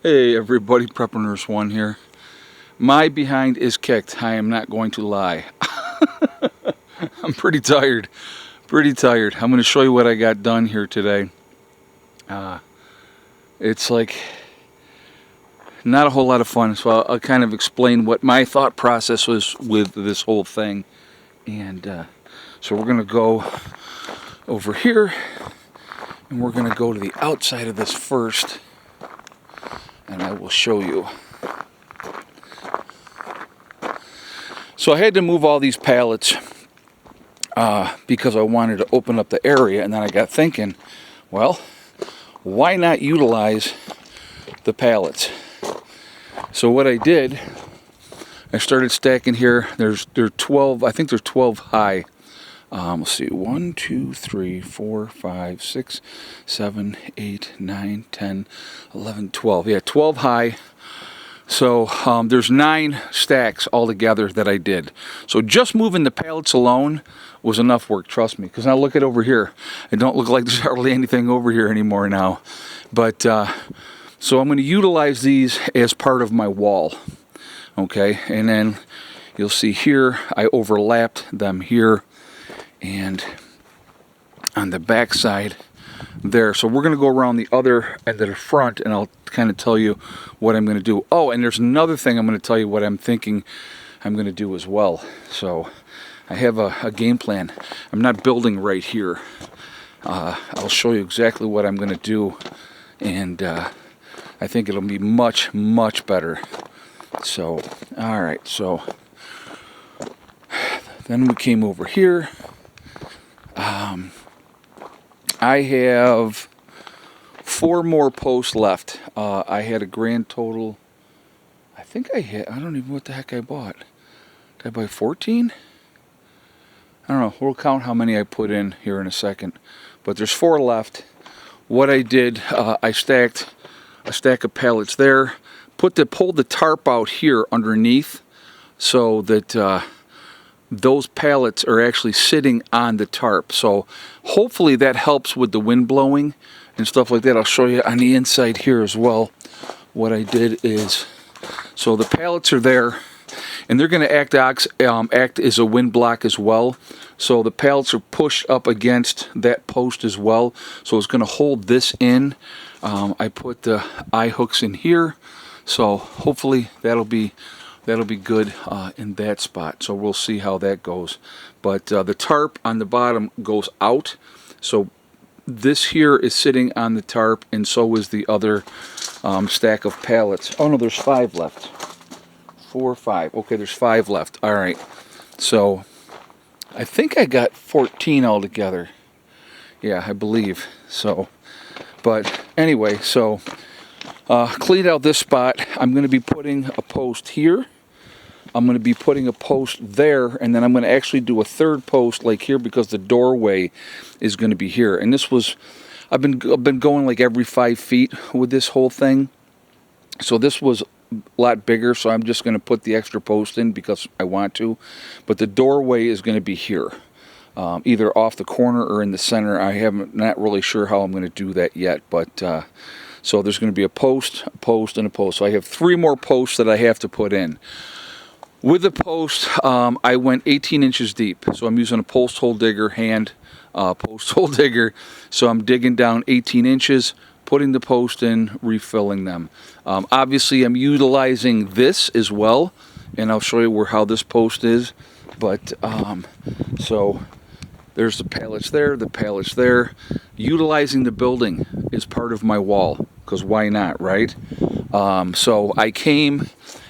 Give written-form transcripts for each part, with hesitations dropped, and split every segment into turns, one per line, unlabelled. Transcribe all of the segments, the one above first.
Hey everybody, Preppernurse 1 here. My behind is kicked, I am not going to lie. I'm pretty tired. I'm going to show you what I got done here today. It's like not a whole lot of fun, so I'll kind of explain what my thought process was with this whole thing. And so we're going to go over here, and we're going to go to the outside of this first, and I will show you. So I had to move all these pallets because I wanted to open up the area, and then I got thinking, well, why not utilize the pallets? So what I did, I started stacking here. There's 12, I think there's 12 high. Let's see, 1, 2, 3, 4, 5, 6, 7, 8, 9, 10, 11, 12. Yeah, 12 high. So there's 9 stacks altogether that I did. So just moving the pallets alone was enough work, trust me. Because now look at over here. It don't look like there's hardly anything over here anymore now. But so I'm going to utilize these as part of my wall. Okay, and then you'll see here I overlapped them here and on the back side there. So we're going to go around the other end of the front, and I'll kind of tell you what I'm going to do. Oh, and there's another thing I'm going to tell you what I'm thinking I'm going to do as well. So I have a game plan. I'm not building right here. I'll show you exactly what I'm going to do, and I think it'll be much, much better. So, all right, so then we came over here. I have 4 more posts left. I had a grand total, I don't even know what the heck I bought. Did I buy 14? I don't know. We'll count how many I put in here in a second. But there's 4 left. What I did, I stacked a stack of pallets there, pulled the tarp out here underneath so that those pallets are actually sitting on the tarp. So hopefully that helps with the wind blowing and stuff like that. I'll show you on the inside here as well. What I did is, so the pallets are there, and they're going to act as a wind block as well. So the pallets are pushed up against that post as well. So it's going to hold this in. I put the eye hooks in here, so hopefully that'll be good in that spot. So we'll see how that goes. But the tarp on the bottom goes out. So this here is sitting on the tarp, and so is the other stack of pallets. Oh no, there's 5 left. 4, 5. Okay, there's 5 left. All right. So I think I got 14 altogether. Yeah, I believe so. But anyway, so cleaned out this spot. I'm going to be putting a post here. I'm going to be putting a post there, and then I'm going to actually do a 3rd post like here because the doorway is going to be here. And this was, I've been going like every 5 feet with this whole thing. So this was a lot bigger, so I'm just going to put the extra post in because I want to. But the doorway is going to be here, either off the corner or in the center. Not really sure how I'm going to do that yet, but so there's going to be a post, and a post. So I have 3 more posts that I have to put in. With the post, I went 18 inches deep. So I'm using a post hole digger, hand post hole digger. So I'm digging down 18 inches, putting the post in, refilling them. Obviously, I'm utilizing this as well, and I'll show you how this post is. But so there's the pallets there, Utilizing the building is part of my wall, because why not, right? So I came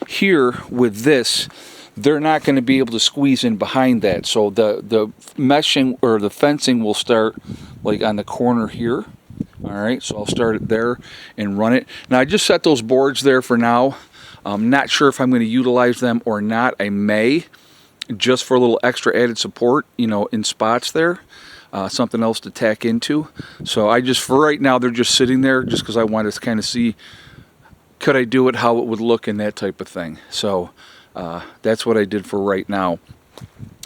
here with this. They're not going to be able to squeeze in behind that. So the meshing or the fencing will start like on the corner here. All right, so I'll start it there and run it. Now I just set those boards there for now. I'm not sure if I'm going to utilize them or not. I may, just for a little extra added support, in spots there. Something else to tack into. So for right now, they're just sitting there just because I wanted to kind of see, could I do it, how it would look, and that type of thing. So that's what I did for right now.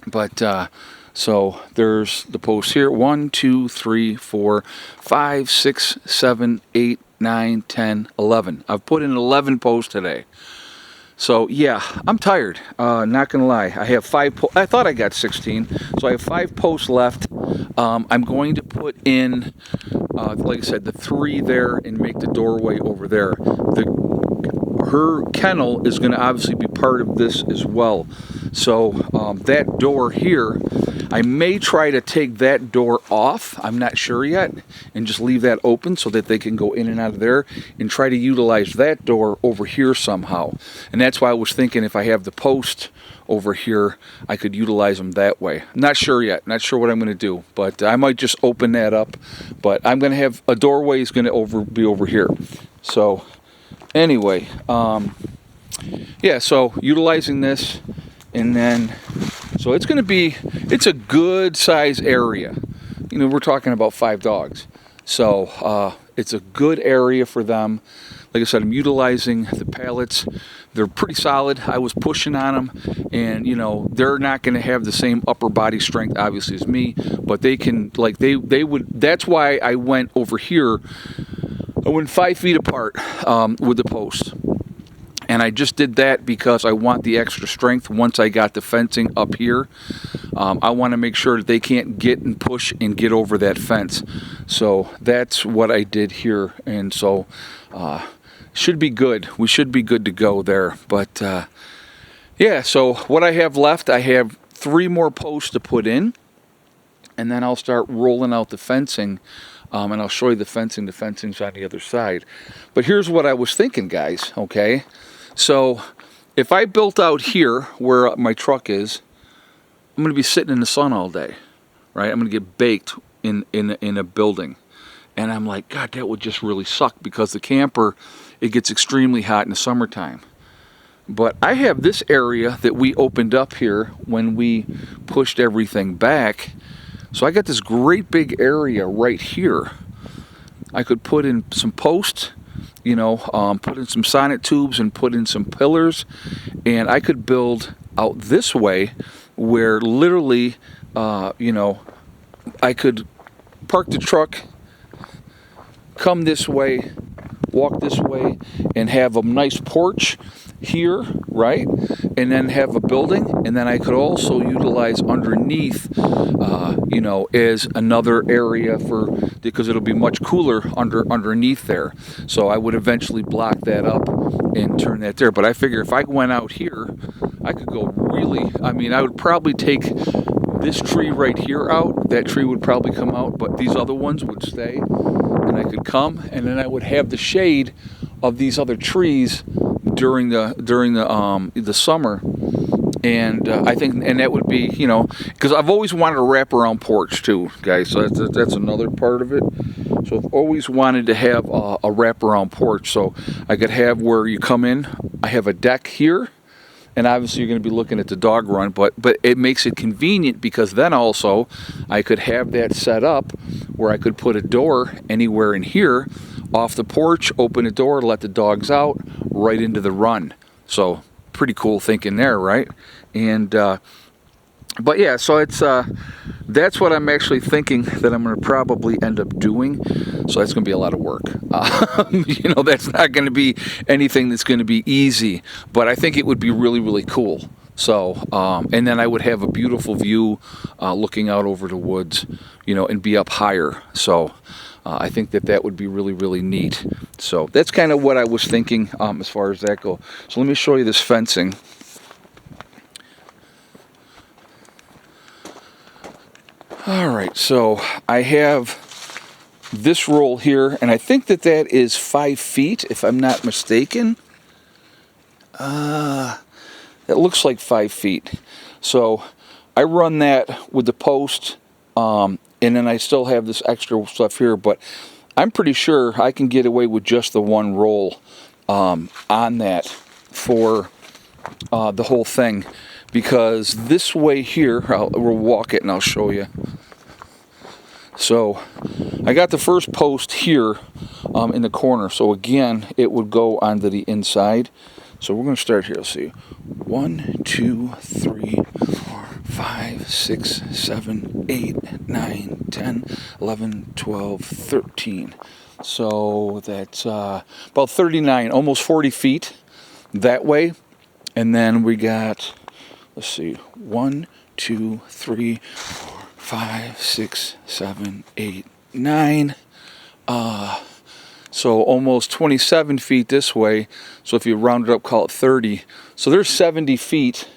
But so there's the posts here. 1, 2, 3, 4, 5, 6, 7, 8, 9, 10, 11. I've put in 11 posts today. So yeah, I'm tired. Not gonna lie. I have 5. I thought I got 16, so I have 5 posts left. I'm going to put in, like I said, the 3 there and make the doorway over there. Her kennel is going to obviously be part of this as well. So that door here, I may try to take that door off. I'm not sure yet, and just leave that open so that they can go in and out of there, and try to utilize that door over here somehow. And that's why I was thinking if I have the post over here, I could utilize them that way. Not sure yet. Not sure what I'm going to do, but I might just open that up. But I'm going to have a doorway is going to be over here. So anyway, yeah, so utilizing this, and then, so it's going to be, it's a good size area. You know, we're talking about 5 dogs. So it's a good area for them. Like I said, I'm utilizing the pallets. They're pretty solid. I was pushing on them, and you know, they're not going to have the same upper body strength obviously as me, but they can, like they would. That's why I went over here. I went 5 feet apart with the post, and I just did that because I want the extra strength once I got the fencing up here. I want to make sure that they can't get and push and get over that fence. So that's what I did here, and so should be good. We should be good to go there. But yeah, so what I have left, I have 3 more posts to put in, and then I'll start rolling out the fencing. And I'll show you the fencing. The fencing's on the other side. But here's what I was thinking, guys, okay? So if I built out here where my truck is, I'm going to be sitting in the sun all day, right? I'm going to get baked in a building. And I'm like, God, that would just really suck, because the camper, it gets extremely hot in the summertime. But I have this area that we opened up here when we pushed everything back. So I got this great big area right here. I could put in some posts, you know, put in some sonnet tubes and put in some pillars, and I could build out this way where literally, you know, I could park the truck, come this way, walk this way, and have a nice porch here, right? And then have a building, and then I could also utilize underneath, you know, as another area for, because it'll be much cooler underneath there. So I would eventually block that up and turn that there. But I figure if I went out here, I could go really, I mean, I would probably take this tree right here out. That tree would probably come out, but these other ones would stay. And I could come, and then I would have the shade of these other trees during the summer. And I think, and that would be, you know, because I've always wanted a wraparound porch too, guys. So that's another part of it. So I've always wanted to have a wraparound porch, so I could have where you come in. I have a deck here, and obviously you're going to be looking at the dog run, but it makes it convenient, because then also I could have that set up where I could put a door anywhere in here, off the porch, open the door, let the dogs out, right into the run. So pretty cool thinking there, right? And but yeah, so it's that's what I'm actually thinking that I'm going to probably end up doing. So that's going to be a lot of work. You know, that's not going to be anything that's going to be easy, but I think it would be really, really cool. So, and then I would have a beautiful view looking out over the woods, you know, and be up higher. So I think that would be really, really neat. So that's kind of what I was thinking as far as that goes. So let me show you this fencing. All right, so I have this roll here, and I think that is 5 feet, if I'm not mistaken. It looks like 5 feet. So I run that with the post, and then I still have this extra stuff here, but I'm pretty sure I can get away with just the one roll on that for the whole thing, because this way here, we'll walk it and I'll show you. So I got the first post here in the corner, so again it would go onto the inside. So we're going to start here. Let's see. 1, 2, 3, 4, 5, 6, 7, 8, 9, 10, 11, 12, 13. So that's about 39, almost 40 feet that way. And then we got, let's see, 1, 2, 3, 4, 5, 6, 7, 8, 9. So almost 27 feet this way. So if you round it up, call it 30. So there's 70 feet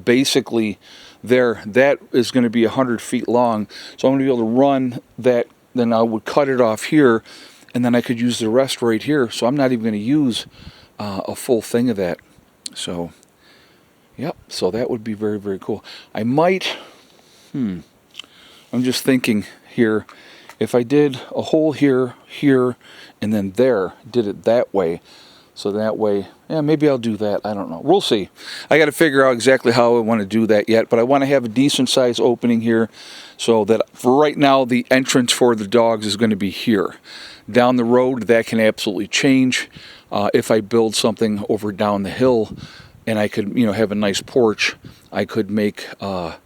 basically there. That is going to be 100 feet long. So I'm going to be able to run that. Then I would cut it off here, and then I could use the rest right here. So I'm not even going to use a full thing of that. So, yep. So that would be very, very cool. I might, I'm just thinking here, if I did a hole here, here, and then there, did it that way. So that way, yeah, maybe I'll do that. I don't know. We'll see. I got to figure out exactly how I want to do that yet. But I want to have a decent size opening here so that for right now, the entrance for the dogs is going to be here. Down the road, that can absolutely change. If I build something over down the hill and I could, have a nice porch, I could make, the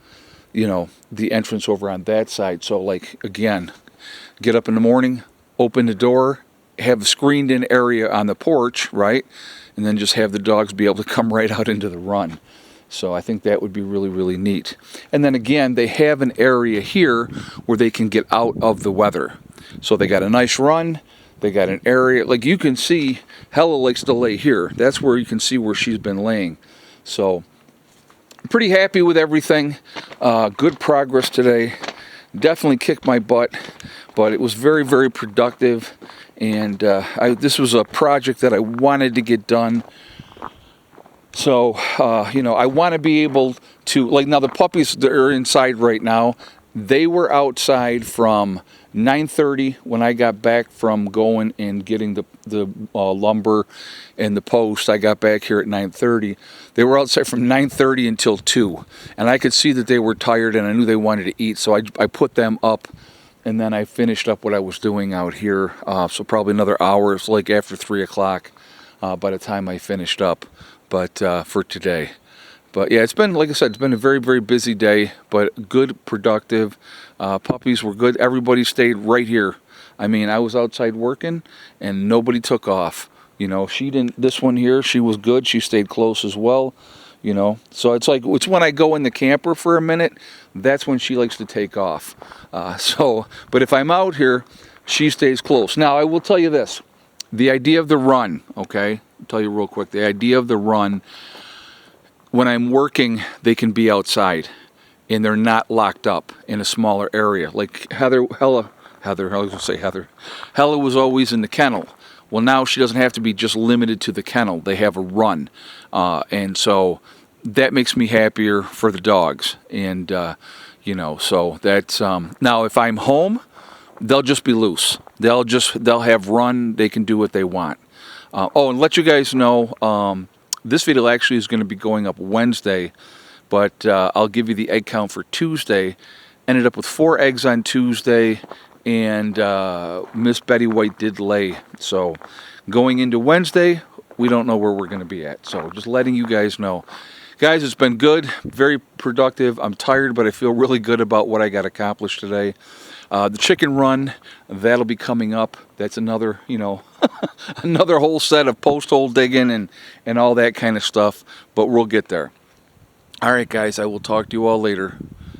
entrance over on that side. So like, again, get up in the morning, open the door, have a screened in area on the porch, right? And then just have the dogs be able to come right out into the run. So I think that would be really, really neat. And then again, they have an area here where they can get out of the weather. So they got a nice run. They got an area, like you can see, Hella likes to lay here. That's where you can see where she's been laying. So I'm pretty happy with everything. Good progress today. Definitely kicked my butt, but it was very, very productive. And this was a project that I wanted to get done. So, I want to be able to, like now the puppies that are inside right now, they were outside from 9:30 when I got back from going and getting the lumber and the post. I got back here at 9:30. They were outside from 9:30 until 2. And I could see that they were tired and I knew they wanted to eat. So I put them up. And then I finished up what I was doing out here. So probably another hour. It's like after 3 o'clock by the time I finished up. But for today. But yeah, it's been, like I said, it's been a very, very busy day. But good, productive. Puppies were good. Everybody stayed right here. I mean, I was outside working and nobody took off. She didn't, this one here, she was good. She stayed close as well. So it's like, it's when I go in the camper for a minute, that's when she likes to take off. But if I'm out here, she stays close. Now, I will tell you this, the idea of the run, okay, I'll tell you real quick, the idea of the run, when I'm working, they can be outside and they're not locked up in a smaller area. Like Hella was always in the kennel. Well, now she doesn't have to be just limited to the kennel. They have a run. And so that makes me happier for the dogs. And, so that's, now if I'm home, they'll just be loose. They'll have run. They can do what they want. And let you guys know, this video actually is going to be going up Wednesday, but I'll give you the egg count for Tuesday. Ended up with 4 eggs on Tuesday. And Miss Betty White did lay. So going into Wednesday, we don't know where we're going to be at. So just letting you guys know. Guys, it's been good, very productive. I'm tired, but I feel really good about what I got accomplished today. The chicken run, that'll be coming up. That's another, another whole set of post hole digging and all that kind of stuff. But we'll get there. All right, guys, I will talk to you all later.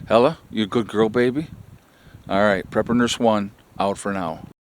Hella, you a good girl, baby? All right, Prepper Nurse 1, out for now.